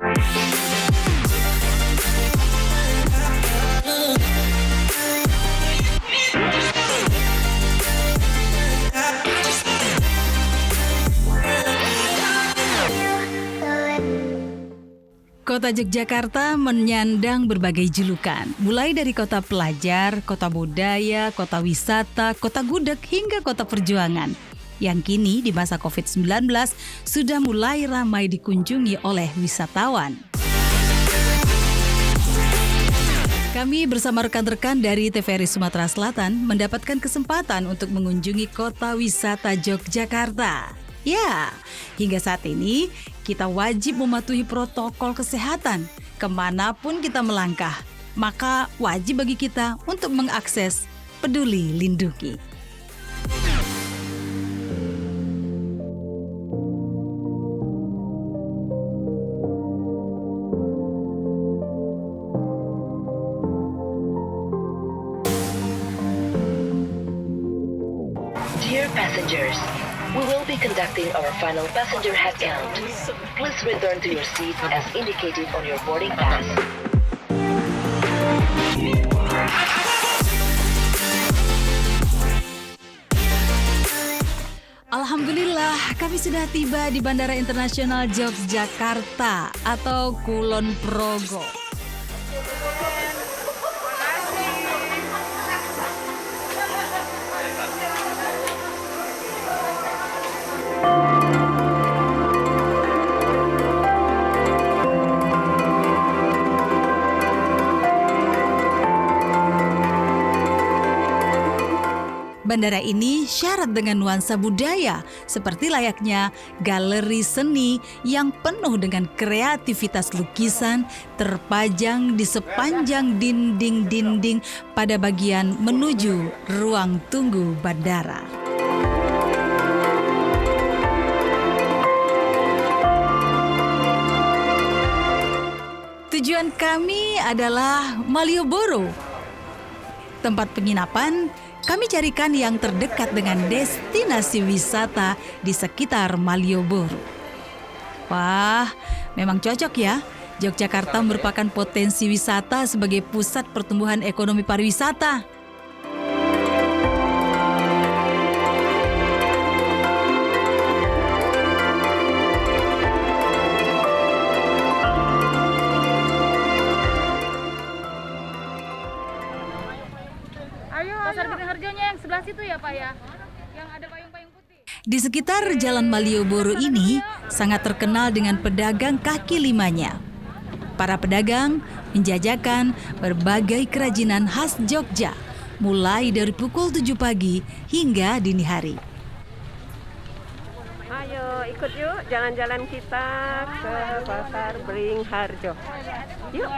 Kota Yogyakarta menyandang berbagai julukan, mulai dari kota pelajar, kota budaya, kota wisata, kota gudeg, hingga kota perjuangan. Yang kini di masa COVID-19 sudah mulai ramai dikunjungi oleh wisatawan. Kami bersama rekan-rekan dari TVRI Sumatera Selatan mendapatkan kesempatan untuk mengunjungi kota wisata Yogyakarta. Ya, hingga saat ini kita wajib mematuhi protokol kesehatan kemanapun kita melangkah. Maka wajib bagi kita untuk mengakses Peduli Lindungi. Dear passengers, we will be conducting our final passenger head count. Please return to your seat as indicated on your boarding pass. Alhamdulillah, kami sudah tiba di Bandara Internasional Yogyakarta atau Kulon Progo. Bandara ini syarat dengan nuansa budaya, seperti layaknya galeri seni yang penuh dengan kreativitas lukisan terpajang di sepanjang dinding-dinding pada bagian menuju ruang tunggu bandara. Tujuan kami adalah Malioboro. Tempat penginapan kami carikan yang terdekat dengan destinasi wisata di sekitar Malioboro. Wah, memang cocok ya. Yogyakarta merupakan potensi wisata sebagai pusat pertumbuhan ekonomi pariwisata. Pasar Beringharjo harganya yang sebelah situ ya Pak ya, yang ada payung-payung putih. Di sekitar Jalan Malioboro ini sangat terkenal dengan pedagang kaki limanya. Para pedagang menjajakan berbagai kerajinan khas Jogja, mulai dari pukul 7 pagi hingga dini hari. Ayo ikut yuk jalan-jalan kita ke Pasar Beringharjo. Yuk.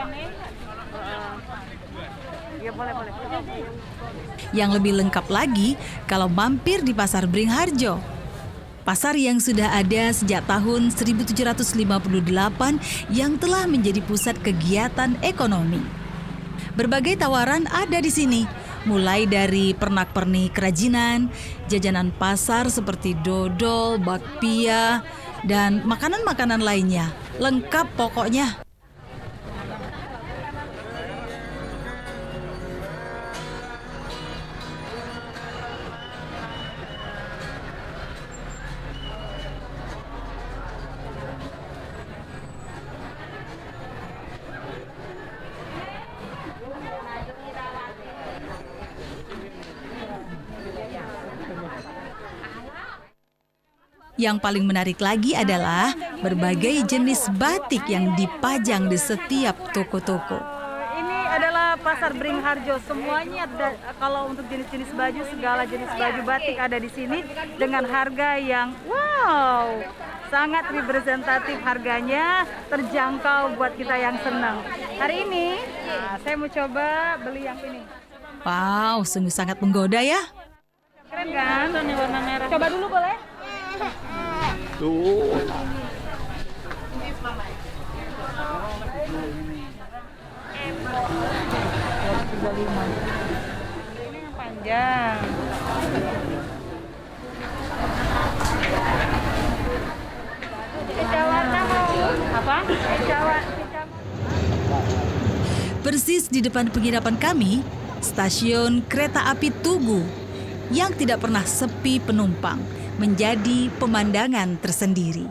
Ya, boleh. Yang lebih lengkap lagi kalau mampir di Pasar Beringharjo. Pasar yang sudah ada sejak tahun 1758 yang telah menjadi pusat kegiatan ekonomi. Berbagai tawaran ada di sini, mulai dari pernak-pernik kerajinan, jajanan pasar seperti dodol, bakpia, dan makanan-makanan lainnya. Lengkap pokoknya. Yang paling menarik lagi adalah berbagai jenis batik yang dipajang di setiap toko-toko. Ini adalah Pasar Beringharjo, semuanya ada. Kalau untuk jenis-jenis baju, segala jenis baju batik ada di sini dengan harga yang wow, sangat representatif harganya, terjangkau buat kita yang senang. Hari ini, saya mau coba beli yang ini. Wow, sungguh sangat menggoda ya. Keren kan? Ini warna merah. Coba dulu boleh? Tuh. Ini yang panjang. Eca warna mau apa? Eca warna. Persis di depan penginapan kami, stasiun kereta api Tugu yang tidak pernah sepi penumpang menjadi pemandangan tersendiri.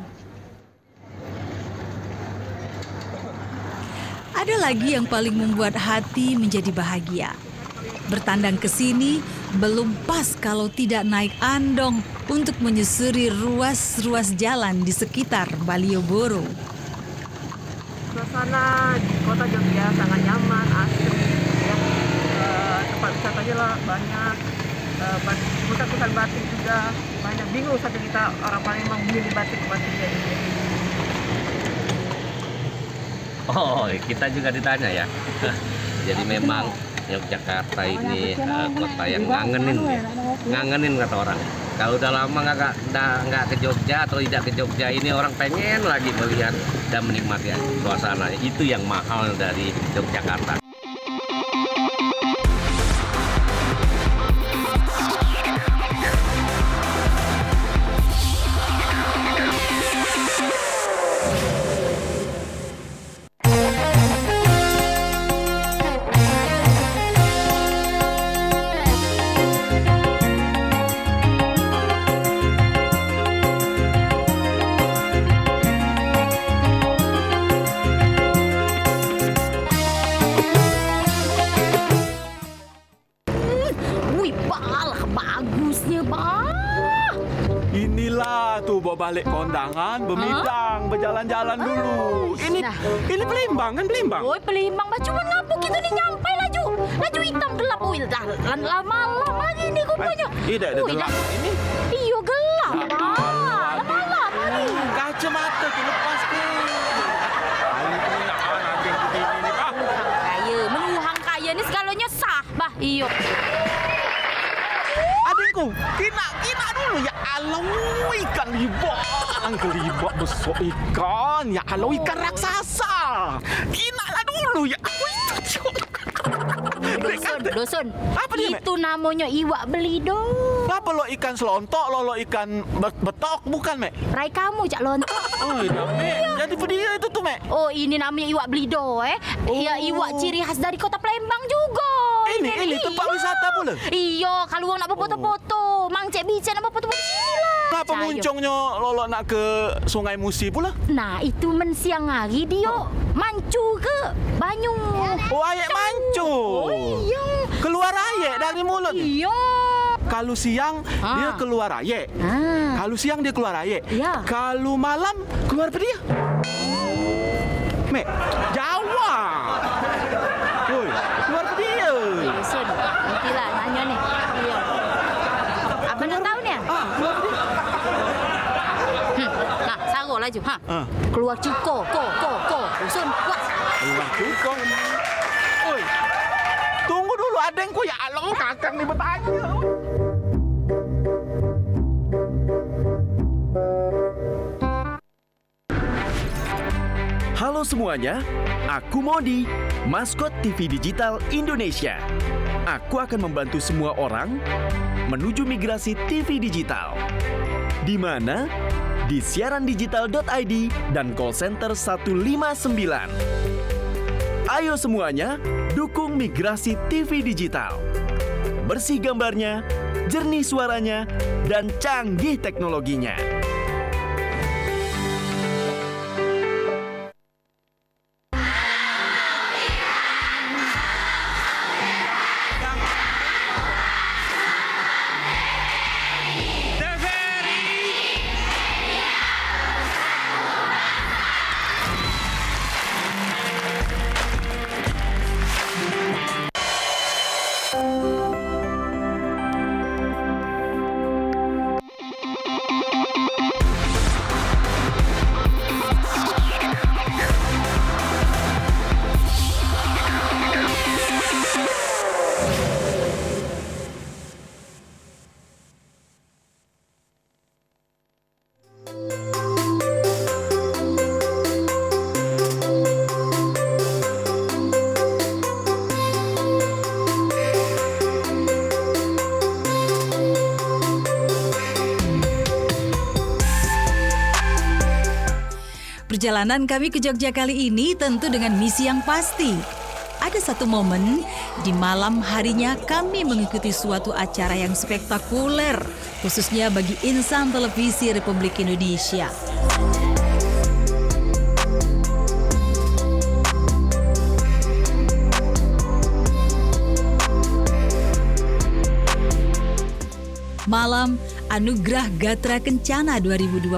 Ada lagi yang paling membuat hati menjadi bahagia. Bertandang ke sini belum pas kalau tidak naik andong untuk menyusuri ruas-ruas jalan di sekitar Malioboro. Suasana di kota Jogja sangat nyaman, asri, ya. Tempat wisatanya lah banyak, pusat-pusat batik juga banyak. Bingung saja kita orang Palembang memilih batik-batik jadi. Oh, kita juga ditanya ya. Jadi memang Yogyakarta ini kota yang ngangenin kata orang. Kalau udah lama nggak ke Jogja atau tidak ke Jogja ini orang pengen lagi melihat dan menikmati suasana. Itu yang mahal dari Yogyakarta. Inilah tuh bawa balik kondangan, bermidang, berjalan-jalan dulu. Ini Palembang kan Palembang. Oi, Palembang bah cuma ngapuk itu nih nyampe laju hitam gelap wil dah lama lagi nih rupanya. Tidak ada gelap ini. Iyo gelap lama lagi. Kacamata tu lepas ke. Kaya menuhang kaya ni segalanya sah bah iyo. Adikku, kina dulu ya Allah, ikan gelibak besok ikan. Ya Allah, ikan raksasa. Kina lah dulu ya. Dosun. Apa dia, itu namanya iwak belido. Apa lo ikan selontok, lo ikan betok bukan, Mek? Rai kamu cak lontok. Oh, iya, Mek. Jadi dia itu tuh, Mek. Oh, ini namanya iwak belido Ya, iwak ciri khas dari kota Palembang juga. Ini tempat wisata pula. Iya, kalau orang nak berfoto-foto, Mang Cik Bican nak berfoto-foto sini lah. Kenapa muncungnya lolo nak ke Sungai Musi pula? Nah, itu mensiang hari dia. Mancu ke? Banyu. Oh, air mancu. Oh, iya. Keluar air dari mulut. Iya. Kalau siang dia keluar air. Kalau siang dia keluar air. Ya. Kalau malam keluar apa dia? Mek, jawab. Woi, keluar apa dia? Sun, nantilah nanya nih. Iya. Abang nak tahu ni? Keluar apa dia? Nah, sarung laju. Keluar cuko. Sun, kuat. Keluar juga. Woi, tunggu dulu adengku ya Allah, kakang ni bertanya. Halo semuanya, aku Modi, maskot TV Digital Indonesia. Aku akan membantu semua orang menuju migrasi TV digital. Di mana? Di siarandigital.id dan call center 159. Ayo semuanya, dukung migrasi TV digital. Bersih gambarnya, jernih suaranya, dan canggih teknologinya. Perjalanan kami ke Jogja kali ini tentu dengan misi yang pasti. ada satu momen di malam harinya kami mengikuti suatu acara yang spektakuler, khususnya bagi insan televisi Republik Indonesia. Malam Anugerah Gatra Kencana 2021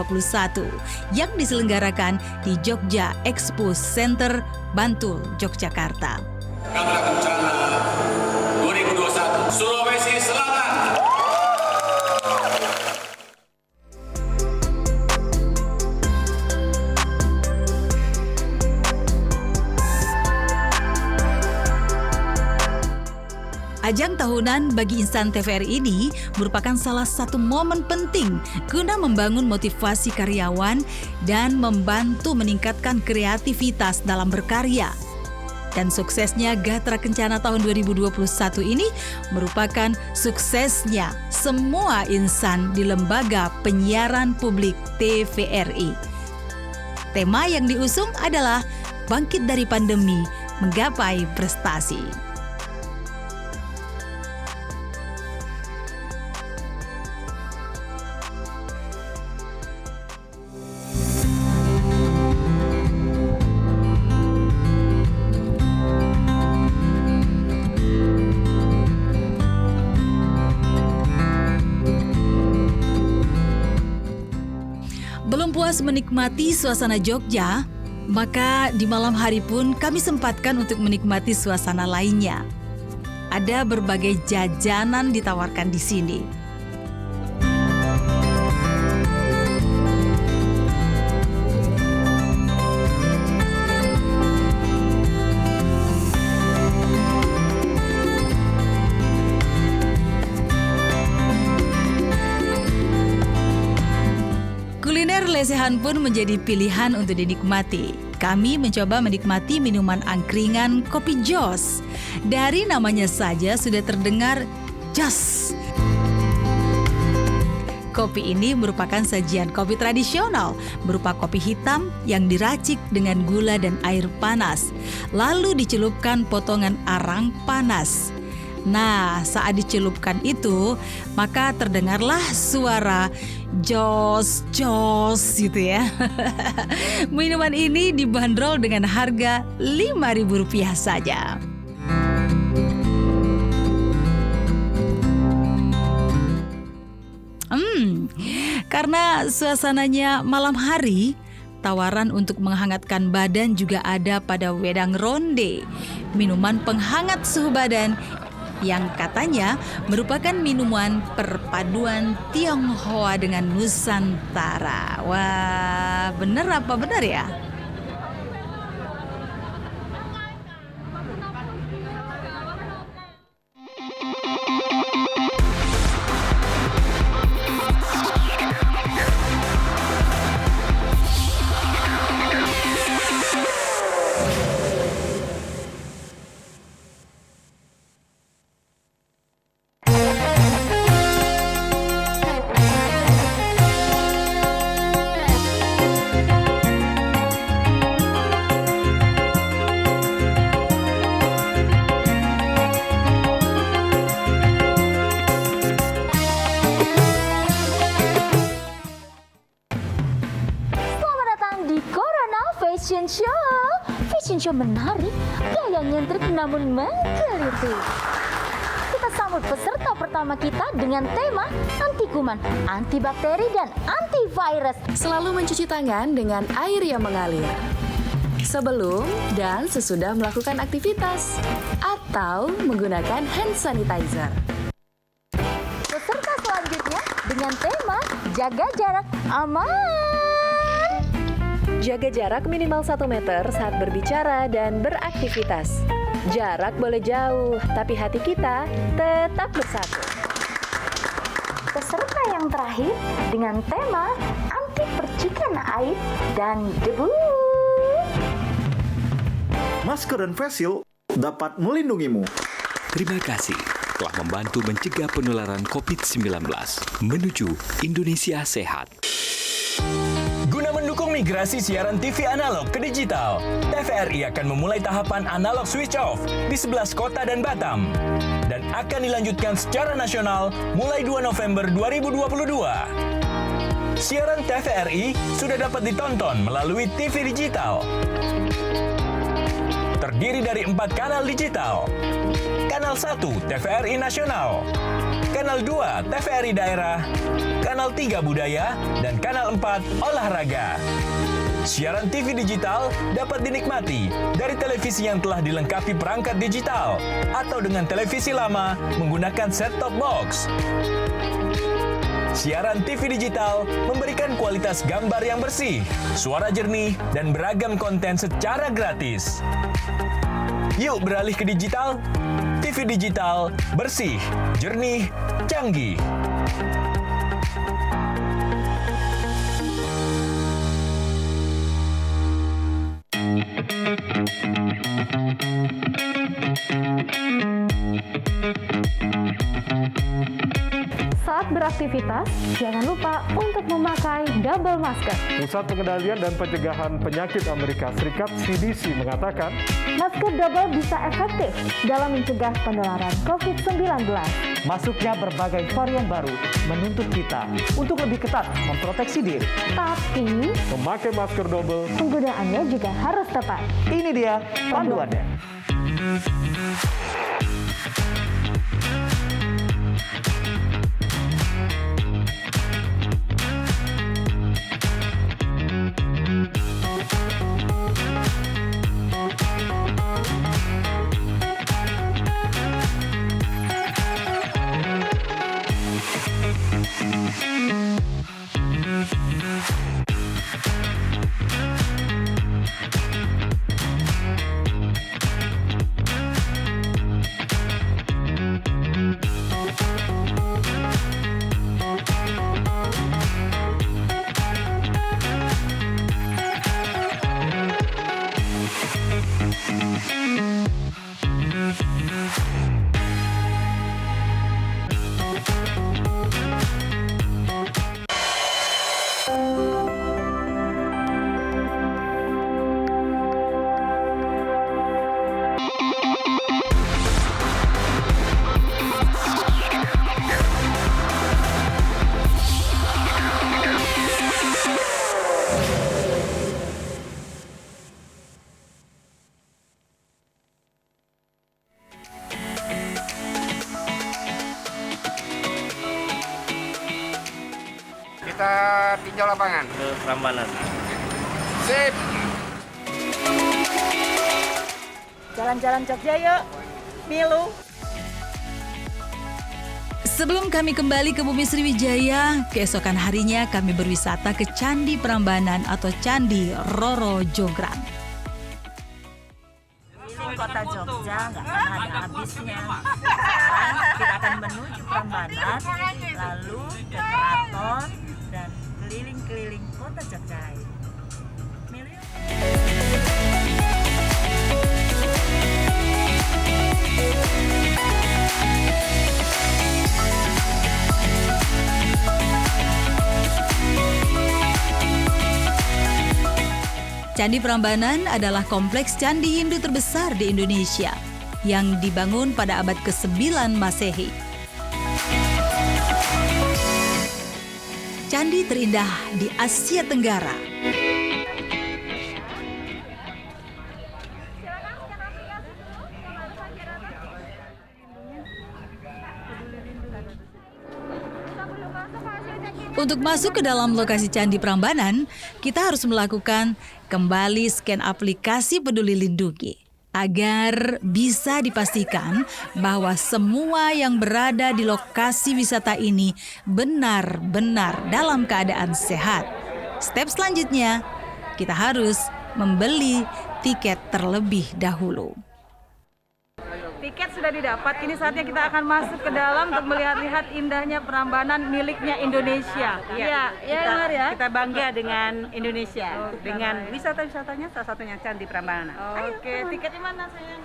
yang diselenggarakan di Jogja Expo Center, Bantul, Yogyakarta. Gatra Kencana 2021 Sulawesi Selatan. Ajang tahunan bagi insan TVRI ini merupakan salah satu momen penting guna membangun motivasi karyawan dan membantu meningkatkan kreativitas dalam berkarya. Dan suksesnya Gatra Kencana tahun 2021 ini merupakan suksesnya semua insan di Lembaga Penyiaran Publik TVRI. Tema yang diusung adalah Bangkit dari Pandemi, Menggapai Prestasi. Belum puas menikmati suasana Jogja, maka di malam hari pun kami sempatkan untuk menikmati suasana lainnya. Ada berbagai jajanan ditawarkan di sini. Kuliner lesehan pun menjadi pilihan untuk dinikmati. Kami mencoba menikmati minuman angkringan kopi jos. Dari namanya saja sudah terdengar jos. Kopi ini merupakan sajian kopi tradisional berupa kopi hitam yang diracik dengan gula dan air panas, lalu dicelupkan potongan arang panas. Nah, saat dicelupkan itu, maka terdengarlah suara jos gitu ya. Minuman ini dibanderol dengan harga Rp5.000 saja. Karena suasananya malam hari, tawaran untuk menghangatkan badan juga ada pada wedang ronde, minuman penghangat suhu badan yang katanya merupakan minuman perpaduan Tionghoa dengan Nusantara. Wah, bener apa benar ya? Fashion show menarik, gaya nyentrik namun menggelitik. Kita sambut peserta pertama kita dengan tema anti kuman, antibakteri, dan antivirus. Selalu mencuci tangan dengan air yang mengalir sebelum dan sesudah melakukan aktivitas atau menggunakan hand sanitizer. Peserta selanjutnya dengan tema jaga jarak aman. Jaga jarak minimal 1 meter saat berbicara dan beraktivitas. Jarak boleh jauh, tapi hati kita tetap bersatu. Peserta yang terakhir dengan tema anti percikan air dan debu. Masker dan face shield dapat melindungimu. Terima kasih telah membantu mencegah penularan COVID-19 menuju Indonesia sehat. Guna mendukung Migrasi siaran TV analog ke digital, TVRI akan memulai tahapan analog switch off di 11 kota dan Batam dan akan dilanjutkan secara nasional mulai 2 November 2022. Siaran TVRI sudah dapat ditonton melalui TV digital. Terdiri dari 4 kanal digital. Kanal 1 TVRI Nasional, Kanal 2 TVRI Daerah, Kanal 3 Budaya, dan Kanal 4 Olahraga. Siaran TV digital dapat dinikmati dari televisi yang telah dilengkapi perangkat digital atau dengan televisi lama menggunakan set-top box. Siaran TV digital memberikan kualitas gambar yang bersih, suara jernih, dan beragam konten secara gratis. Yuk beralih ke digital. TV digital bersih, jernih, canggih. Saat beraktivitas, jangan lupa untuk memakai double masker. Pusat Pengendalian dan Pencegahan Penyakit Amerika Serikat (CDC) mengatakan, masker double bisa efektif dalam mencegah penularan COVID-19. Masuknya berbagai varian baru menuntut kita untuk lebih ketat memproteksi diri. Tapi, memakai masker double, penggunaannya juga harus tepat. Ini dia panduannya. Kita tinjau lapangan ke Prambanan. Sip. Jalan-jalan Jogja yuk, Milu. Sebelum kami kembali ke Bumi Sriwijaya, keesokan harinya kami berwisata ke Candi Prambanan atau Candi Roro Jonggrang. Kota Jogja nggak pernah ada habisnya. Sekarang kita akan menuju Prambanan, lalu ke Keraton, dan keliling-keliling kota Jogja. Candi Prambanan adalah kompleks candi Hindu terbesar di Indonesia yang dibangun pada abad ke-9 Masehi. Candi terindah di Asia Tenggara. Untuk masuk ke dalam lokasi Candi Prambanan, kita harus melakukan kembali scan aplikasi Peduli Lindungi agar bisa dipastikan bahwa semua yang berada di lokasi wisata ini benar-benar dalam keadaan sehat. Step selanjutnya, kita harus membeli tiket terlebih dahulu. Tiket sudah didapat, ini saatnya kita akan masuk ke dalam untuk melihat-lihat indahnya Prambanan miliknya Indonesia. Iya, ya. Kita bangga dengan Indonesia, dengan wisata-wisatanya, salah satunya Candi Prambanan. Oke, tiketnya mana sayang?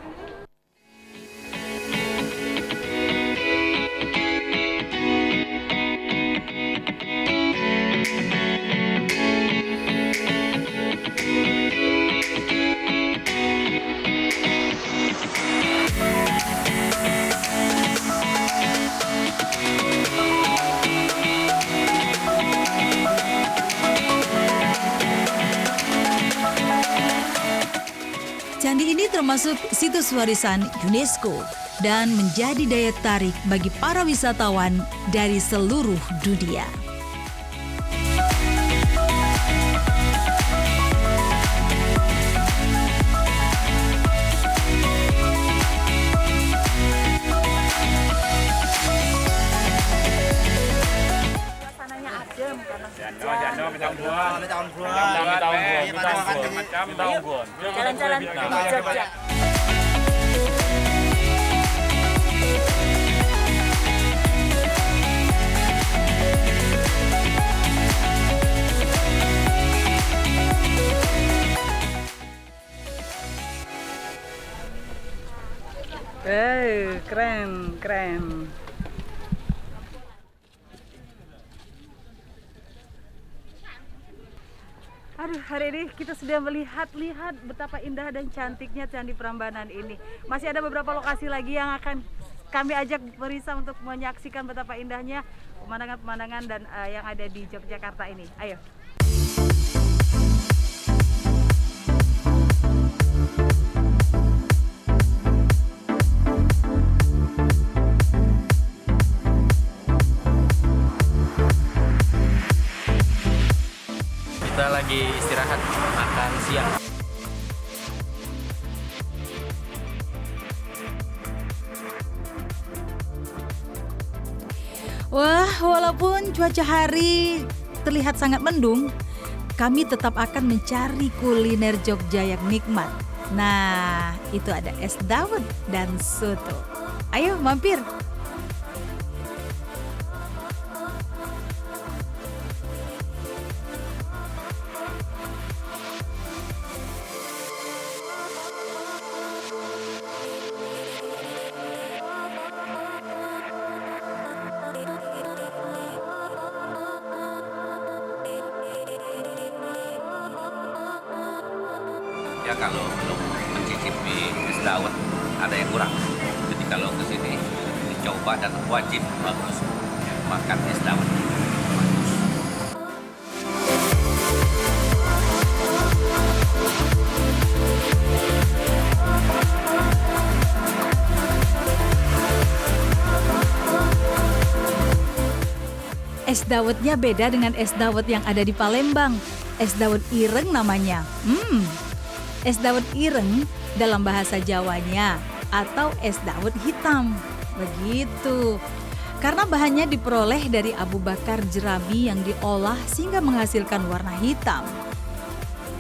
Candi ini termasuk situs warisan UNESCO dan menjadi daya tarik bagi para wisatawan dari seluruh dunia. Jalan-jalan di Jogja. Keren, keren. Aduh, hari ini kita sudah melihat betapa indah dan cantiknya Candi Prambanan ini. Masih ada beberapa lokasi lagi yang akan kami ajak Merisa untuk menyaksikan betapa indahnya pemandangan-pemandangan dan yang ada di Yogyakarta ini. Ayo. Kita lagi istirahat makan siang. Wah, walaupun cuaca hari terlihat sangat mendung, kami tetap akan mencari kuliner Jogja yang nikmat. Nah, itu ada es dawet dan soto. Ayo mampir. Ya kalau belum mencicipi es dawet ada yang kurang. Jadi kalau ke sini dicoba dan wajib bagus makan es dawet. Es dawetnya beda dengan es dawet yang ada di Palembang. Es dawet ireng namanya. Es dawet ireng dalam bahasa Jawanya atau es dawet hitam. Begitu. Karena bahannya diperoleh dari abu bakar jerami yang diolah sehingga menghasilkan warna hitam.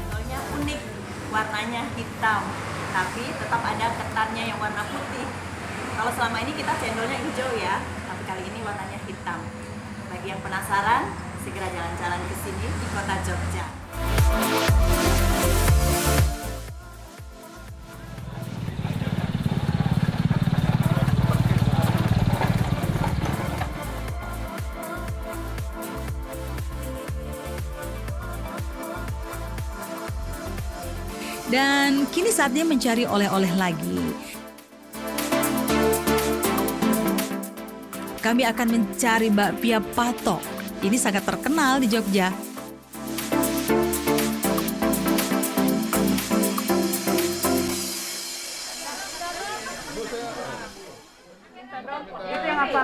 Soalnya unik, warnanya hitam, tapi tetap ada ketannya yang warna putih. Kalau selama ini kita cendolnya hijau ya, tapi kali ini warnanya hitam. Bagi yang penasaran, segera jalan-jalan ke sini di kota Jogja. Dan kini saatnya mencari oleh-oleh lagi. Kami akan mencari bakpia patok. Ini sangat terkenal di Jogja. Itu yang apa?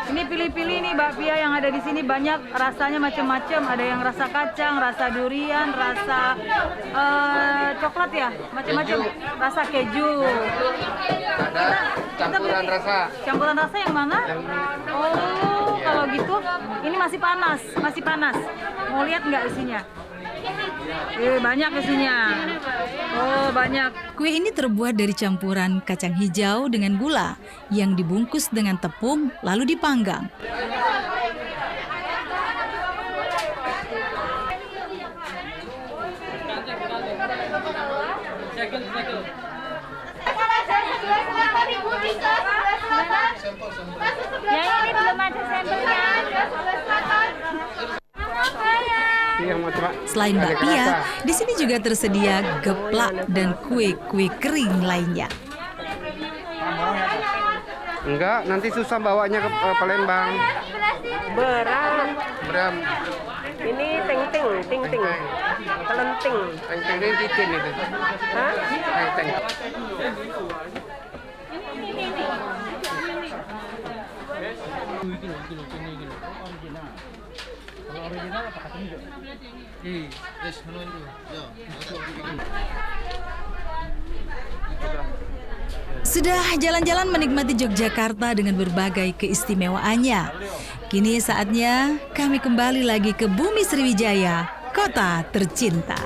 Ini pilih-pilih nih bakpia yang ada di sini, banyak rasanya macam-macam. Ada yang rasa kacang, rasa durian, rasa coklat ya, macam-macam. Rasa keju. Campuran rasa. Campuran rasa yang mana? Oh, kalau gitu, ini masih panas, masih panas. Mau lihat nggak isinya? Banyak isinya. Oh, banyak. Kue ini terbuat dari campuran kacang hijau dengan gula yang dibungkus dengan tepung lalu dipanggang. Yang ini belum ada sampelnya. Selain bakpia, di sini juga tersedia geplak dan kue-kue kering lainnya. Enggak, nanti susah bawanya ke Palembang. Berat. Berat. Ini ting. Kelenting. Ini titin itu. Hah? Ting. Sudah jalan-jalan menikmati Yogyakarta dengan berbagai keistimewaannya. Kini saatnya kami kembali lagi ke Bumi Sriwijaya, kota tercinta.